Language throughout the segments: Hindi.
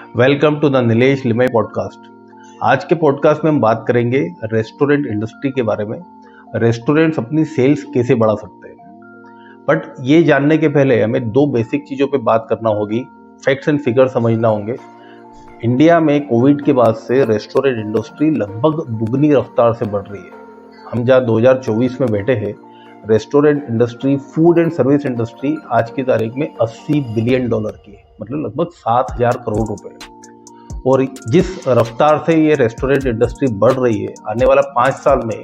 Welcome to the Nilesh Limaye podcast. आज के पॉडकास्ट में हम बात करेंगे रेस्टोरेंट इंडस्ट्री के बारे में। रेस्टोरेंट्स अपनी सेल्स कैसे बढ़ा सकते हैं। बट ये जानने के पहले हमें दो बेसिक चीज़ों पे बात करना होगी, फैक्ट्स एंड फिगर समझना होंगे। इंडिया में कोविड के बाद से रेस्टोरेंट इंडस्ट्री लगभग दुगनी रफ्तार से बढ़ रही है। हम जहाँ 2024 में बैठे हैं, restaurant industry, food and service industry आज की तारीख में $80 बिलियन की है, मतलब लगभग 7,000 करोड़ रुपए। और जिस रफ्तार से ये रेस्टोरेंट इंडस्ट्री बढ़ रही है, आने वाला 5 साल में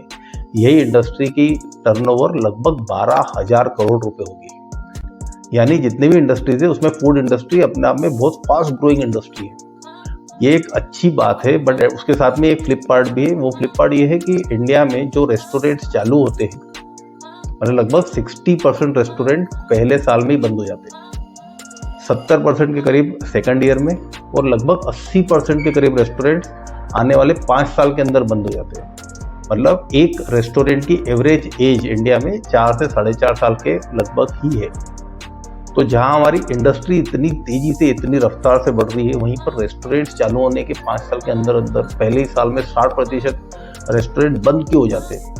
यही इंडस्ट्री की टर्नओवर लगभग 12,000 करोड़ रुपए होगी। यानी जितनी भी इंडस्ट्रीज है उसमें फूड इंडस्ट्री अपने आप में बहुत फास्ट ग्रोइंग इंडस्ट्री है। ये एक अच्छी बात है, बट उसके साथ में एक फ्लिप पार्ट भी है। वो फ्लिप पार्ट ये है कि इंडिया में जो रेस्टोरेंट्स चालू होते हैं, मतलब लगभग 60% रेस्टोरेंट पहले साल में ही बंद हो जाते हैं, 70% के करीब सेकंड ईयर में, और लगभग 80% के करीब रेस्टोरेंट आने वाले 5 साल के अंदर बंद हो जाते हैं। मतलब एक रेस्टोरेंट की एवरेज एज इंडिया में 4 से 4.5 साल के लगभग ही है। तो जहां हमारी इंडस्ट्री इतनी तेजी से, इतनी रफ्तार से बढ़ रही है, वहीं पर रेस्टोरेंट्स चालू होने के 5 साल के अंदर पहले ही साल में 60% रेस्टोरेंट बंद क्यों हो जाते हैं।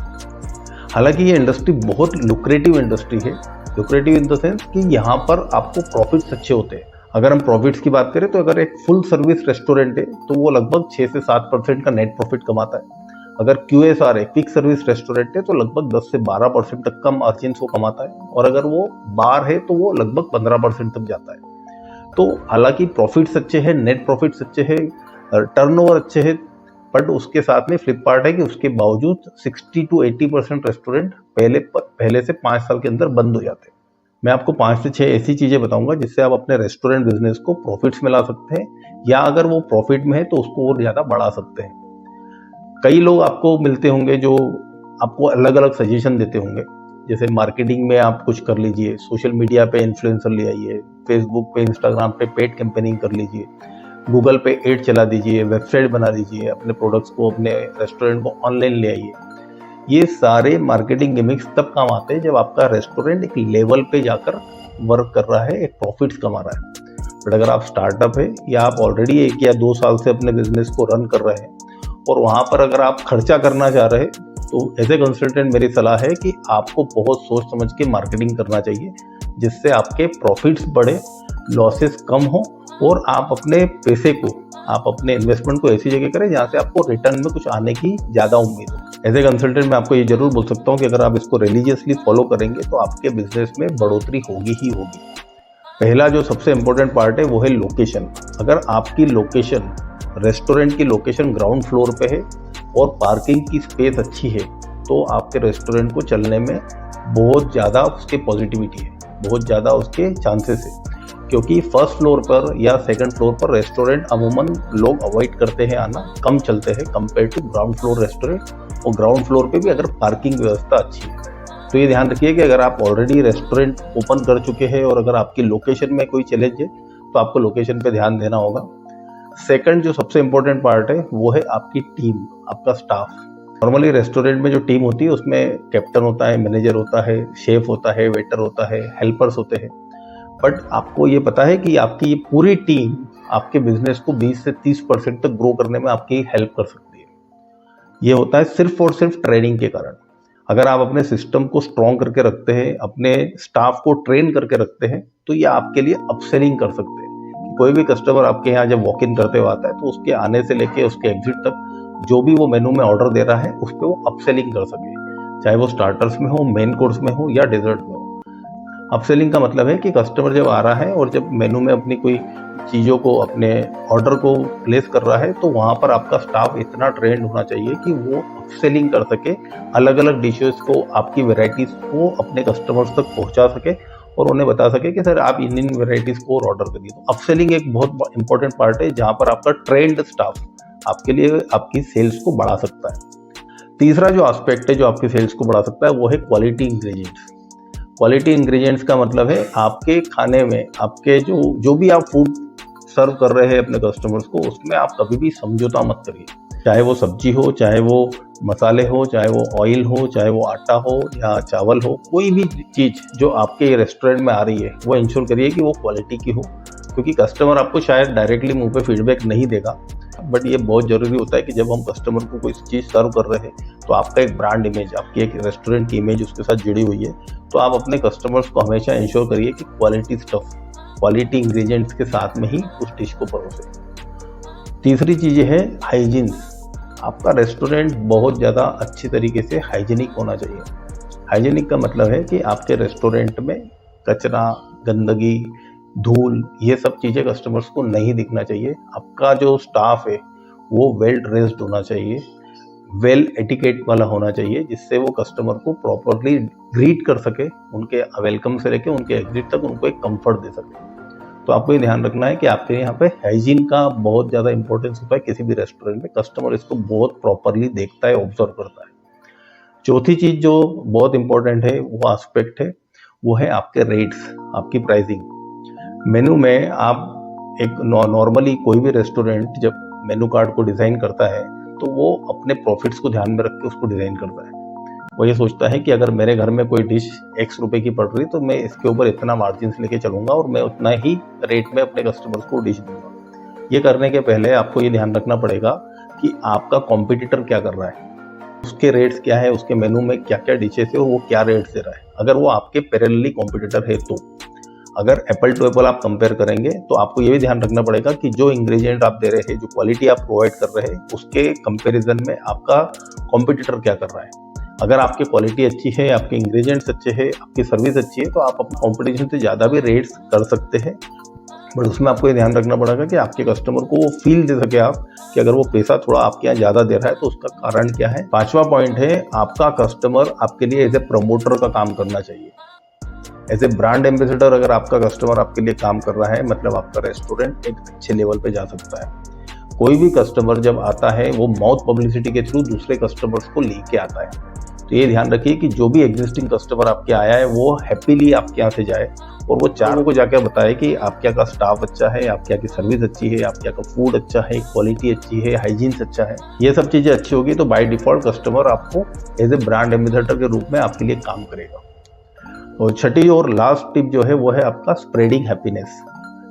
हालांकि ये इंडस्ट्री बहुत लुक्रेटिव इंडस्ट्री है। लुक्रेटिव इन द सेंस कि यहाँ पर आपको प्रॉफिट्स अच्छे होते हैं। अगर हम प्रॉफिट्स की बात करें तो अगर एक फुल सर्विस रेस्टोरेंट है तो वो लगभग 6 से 7% का नेट प्रॉफिट कमाता है। अगर QSR है, क्विक सर्विस रेस्टोरेंट है, तो लगभग 10 से 12% तक कम मार्जिन्स वो कमाता है। और अगर वो बार है तो वो लगभग 15% तक जाता है। तो हालांकि प्रॉफिट्स अच्छे हैं, नेट प्रॉफिट्स अच्छे हैं, टर्नओवर अच्छे हैं, बट उसके साथ में फ्लिप पार्ट है कि उसके बावजूद 60 to 80% रेस्टोरेंट पहले से 5 साल के अंदर बंद हो जाते हैं। मैं आपको 5 से 6 ऐसी चीज़ें बताऊंगा जिससे आप अपने रेस्टोरेंट बिजनेस को प्रॉफिट्स में ला सकते हैं, या अगर वो प्रॉफिट में है तो उसको और ज़्यादा बढ़ा सकते हैं। कई लोग आपको मिलते होंगे जो आपको अलग अलग सजेशन देते होंगे, जैसे मार्केटिंग में आप कुछ कर लीजिए, सोशल मीडिया पे इन्फ्लुएंसर ले आइए, फेसबुक पे, इंस्टाग्राम पे पेड कैंपेनिंग कर लीजिए, गूगल पे एड चला दीजिए, वेबसाइट बना दीजिए, अपने प्रोडक्ट्स को, अपने रेस्टोरेंट को ऑनलाइन ले आइए। ये सारे मार्केटिंग गिमिक्स तब काम आते हैं जब आपका रेस्टोरेंट एक लेवल पे जाकर वर्क कर रहा है, एक प्रॉफिट्स कमा रहा है। बट अगर आप स्टार्टअप है या आप ऑलरेडी 1 या 2 साल से अपने बिजनेस को रन कर रहे हैं और वहाँ पर अगर आप खर्चा करना चाह रहे हैं, तो एज ए कंसल्टेंट मेरी सलाह है कि आपको बहुत सोच समझ के मार्केटिंग करना चाहिए, जिससे आपके प्रॉफिट्स बढ़े, लॉसेस कम हो, और आप अपने पैसे को, आप अपने इन्वेस्टमेंट को ऐसी जगह करें जहाँ से आपको रिटर्न में कुछ आने की ज़्यादा उम्मीद हो। एज ए कंसल्टेंट मैं आपको ये जरूर बोल सकता हूँ कि अगर आप इसको रिलीजियसली फॉलो करेंगे तो आपके बिजनेस में बढ़ोतरी होगी ही होगी। पहला जो सबसे इम्पोर्टेंट पार्ट है वो है लोकेशन। अगर आपकी लोकेशन, रेस्टोरेंट की लोकेशन ग्राउंड फ्लोर पे है और पार्किंग की स्पेस अच्छी है, तो आपके रेस्टोरेंट को चलने में बहुत ज़्यादा उसके पॉजिटिविटी है, बहुत ज़्यादा उसके चांसेस है। क्योंकि फर्स्ट फ्लोर पर या सेकंड फ्लोर पर रेस्टोरेंट अमूमन लोग अवॉइड करते हैं आना, कम चलते हैं compare to ground floor restaurant. और ग्राउंड फ्लोर पे भी अगर पार्किंग व्यवस्था अच्छी है, तो ये ध्यान रखिए कि अगर आप ऑलरेडी रेस्टोरेंट ओपन कर चुके हैं और अगर आपकी लोकेशन में कोई चैलेंज है तो आपको लोकेशन पे ध्यान देना होगा। सेकंड जो सबसे इम्पोर्टेंट पार्ट है वो है आपकी टीम, आपका स्टाफ। नॉर्मली रेस्टोरेंट में जो टीम होती है उसमें कैप्टन होता है, मैनेजर होता है, शेफ होता है, वेटर होता है, हेल्पर्स होते हैं। बट आपको ये पता है कि आपकी ये पूरी टीम आपके बिजनेस को 20 से 30% तक ग्रो करने में आपकी हेल्प कर सकती है। ये होता है सिर्फ और सिर्फ ट्रेनिंग के कारण। अगर आप अपने सिस्टम को स्ट्रॉन्ग करके रखते हैं, अपने स्टाफ को ट्रेन करके रखते हैं, तो ये आपके लिए अपसेलिंग कर सकते हैं। कोई भी कस्टमर आपके यहाँ जब वॉक इन करते हुए आता है तो उसके आने से लेके उसके एग्जिट तक जो भी वो मेनू में ऑर्डर दे रहा है उस पर वो अपसेलिंग कर सके, चाहे वो स्टार्टर्स में हो, मेन कोर्स में हो या डेजर्ट में हो। अपसेलिंग का मतलब है कि कस्टमर जब आ रहा है और जब मेनू में अपनी कोई चीज़ों को, अपने ऑर्डर को प्लेस कर रहा है, तो वहाँ पर आपका स्टाफ इतना ट्रेंड होना चाहिए कि वो अपसेलिंग कर सके, अलग अलग डिशेस को, आपकी वेराइटीज़ को अपने कस्टमर्स तक पहुँचा सके और उन्हें बता सके कि सर आप इन वेराइटीज़ को और ऑर्डर करिए। तो अपसेलिंग एक बहुत इंपॉर्टेंट पार्ट है जहाँ पर आपका ट्रेंड स्टाफ आपके लिए आपकी सेल्स को बढ़ा सकता है। तीसरा जो एस्पेक्ट है जो आपकी सेल्स को बढ़ा सकता है वो है क्वालिटी इंग्रेडिएंट्स। क्वालिटी इंग्रेडिएंट्स का मतलब है आपके खाने में, आपके जो भी आप फूड सर्व कर रहे हैं अपने कस्टमर्स को, उसमें आप कभी भी समझौता मत करिए। चाहे वो सब्जी हो, चाहे वो मसाले हो, चाहे वो ऑयल हो, चाहे वो आटा हो या चावल हो, कोई भी चीज़ जो आपके रेस्टोरेंट में आ रही है वो इंश्योर करिए कि वो क्वालिटी की हो, क्योंकि कस्टमर आपको शायद डायरेक्टली मुंह पे फीडबैक नहीं देगा, बट ये बहुत ज़रूरी होता है कि जब हम कस्टमर को कोई चीज़ सर्व कर रहे हैं तो आपका एक ब्रांड इमेज, आपकी एक रेस्टोरेंट की इमेज उसके साथ जुड़ी हुई है, तो आप अपने कस्टमर्स को हमेशा इंश्योर करिए कि क्वालिटी स्टफ, क्वालिटी इंग्रेडिएंट्स के साथ में ही उस डिश को परोसें। तीसरी चीज़ है हाइजीन। आपका रेस्टोरेंट बहुत ज़्यादा अच्छी तरीके से हाइजीनिक होना चाहिए। हाइजीनिक का मतलब है कि आपके रेस्टोरेंट में कचरा, गंदगी, धूल, ये सब चीज़ें कस्टमर्स को नहीं दिखना चाहिए। आपका जो स्टाफ है वो वेल ड्रेस्ड होना चाहिए, वेल एटिकेट वाला होना चाहिए, जिससे वो कस्टमर को प्रॉपरली ग्रीट कर सके, उनके वेलकम से लेके उनके एग्जिट तक उनको एक कंफर्ट दे सके। तो आपको ये ध्यान रखना है कि आपके यहाँ पे हाइजीन का बहुत ज़्यादा इंपॉर्टेंस होता है किसी भी रेस्टोरेंट में। कस्टमर इसको बहुत प्रॉपरली देखता है, ऑब्जर्व करता है। चौथी चीज़ जो बहुत इंपॉर्टेंट है, वो एस्पेक्ट है, वो है आपके रेट्स, आपकी प्राइसिंग। मेनू में आप एक नॉर्मली कोई भी रेस्टोरेंट जब मेनू कार्ड को डिज़ाइन करता है तो वो अपने प्रॉफिट्स को ध्यान में रख के उसको डिज़ाइन करता है। वो ये सोचता है कि अगर मेरे घर में कोई डिश X रुपए की पड़ रही तो मैं इसके ऊपर इतना मार्जिन लेके चलूँगा और मैं उतना ही रेट में अपने कस्टमर्स को डिश दूँगा। ये करने के पहले आपको ये ध्यान रखना पड़ेगा कि आपका कॉम्पिटिटर क्या कर रहा है, उसके रेट्स क्या है, उसके मेनू में क्या क्या डिशेस है और वो क्या रेट्स दे रहा है। अगर वो आपके पैरेलली कॉम्पिटिटर है तो अगर एप्पल टू एप्पल आप कंपेयर करेंगे तो आपको ये भी ध्यान रखना पड़ेगा कि जो इंग्रेडिएंट आप दे रहे हैं, जो क्वालिटी आप प्रोवाइड कर रहे हैं, उसके कंपैरिजन में आपका कॉम्पिटिटर क्या कर रहा है। अगर आपकी क्वालिटी अच्छी है, आपके इंग्रेडिएंट्स अच्छे हैं, आपकी सर्विस अच्छी है, तो आप अपने कॉम्पिटिशन से ज़्यादा भी रेट्स कर सकते हैं। बट उसमें आपको ये ध्यान रखना पड़ेगा कि आपके कस्टमर को वो फील दे सके आप कि अगर वो पैसा थोड़ा आपके यहाँ ज़्यादा दे रहा है तो उसका कारण क्या है। पांचवा पॉइंट है, आपका कस्टमर आपके लिए एज ए प्रमोटर का काम करना चाहिए। एज ए ब्रांड एम्बेसडर अगर आपका कस्टमर आपके लिए काम कर रहा है, मतलब आपका रेस्टोरेंट एक अच्छे लेवल पे जा सकता है। कोई भी कस्टमर जब आता है वो माउथ पब्लिसिटी के थ्रू दूसरे कस्टमर्स को लेके आता है। तो ये ध्यान रखिए कि जो भी एग्जिस्टिंग कस्टमर आपके आया है वो हैप्पीली आपके यहाँ से जाए और वो चारों को जाकर बताए कि आपके यहाँ का स्टाफ अच्छा है, आपके यहाँ की सर्विस अच्छी है, आपके यहाँ का फूड अच्छा है, क्वालिटी अच्छी है, हाइजीन अच्छा है। ये सब चीज़ें अच्छी होगी तो बाय डिफॉल्ट कस्टमर आपको एज ए ब्रांड एम्बेसडर के रूप में आपके लिए काम करेगा। और छठी और लास्ट टिप जो है वो है आपका स्प्रेडिंग हैप्पीनेस।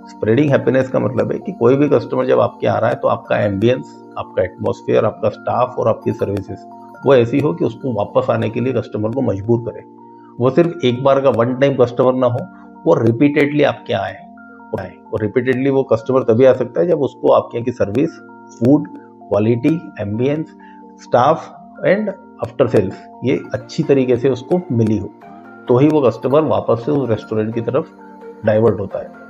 स्प्रेडिंग हैप्पीनेस का मतलब है कि कोई भी कस्टमर जब आपके आ रहा है तो आपका एम्बियंस, आपका एटमॉस्फेयर, आपका स्टाफ और आपकी सर्विसेज वो ऐसी हो कि उसको वापस आने के लिए कस्टमर को मजबूर करे। वो सिर्फ एक बार का वन टाइम कस्टमर ना हो, वो रिपीटेडली आपके आए। और रिपीटेडली वो कस्टमर तभी आ सकता है जब उसको आपके यहाँ की service, food, quality, ambience, staff and after sales ये अच्छी तरीके से उसको मिली हो, तो ही वो कस्टमर वापस से उस रेस्टोरेंट की तरफ डाइवर्ट होता है।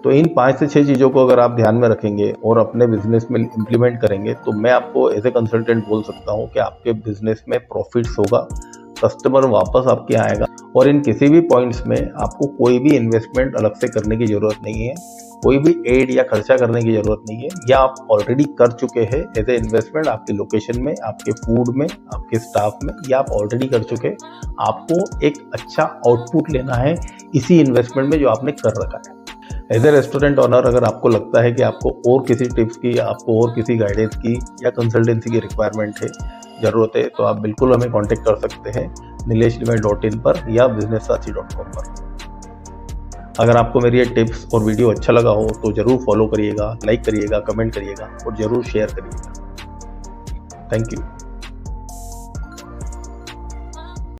तो इन 5 से 6 चीज़ों को अगर आप ध्यान में रखेंगे और अपने बिजनेस में इम्प्लीमेंट करेंगे तो मैं आपको एज ए कंसल्टेंट बोल सकता हूँ कि आपके बिजनेस में प्रॉफिट्स होगा, कस्टमर वापस आपके आएगा और इन किसी भी पॉइंट्स में आपको कोई भी इन्वेस्टमेंट अलग से करने की ज़रूरत नहीं है, कोई भी एड या खर्चा करने की ज़रूरत नहीं है। या आप ऑलरेडी कर चुके हैं एज ए इन्वेस्टमेंट आपके लोकेशन में, आपके फूड में, आपके स्टाफ में, या आप ऑलरेडी कर चुके हैं। आपको एक अच्छा आउटपुट लेना है इसी इन्वेस्टमेंट में जो आपने कर रखा है। एज ए रेस्टोरेंट ओनर अगर आपको लगता है कि आपको और किसी टिप्स की, आपको और किसी गाइडेंस की या कंसल्टेंसी की रिक्वायरमेंट है, ज़रूरत है, तो आप बिल्कुल हमें कांटेक्ट कर सकते हैं nileshlimaye.in पर या businesssathi.com पर। अगर आपको मेरी ये टिप्स और वीडियो अच्छा लगा हो तो ज़रूर फॉलो करिएगा, लाइक करिएगा, कमेंट करिएगा और ज़रूर शेयर करिएगा। Thank you.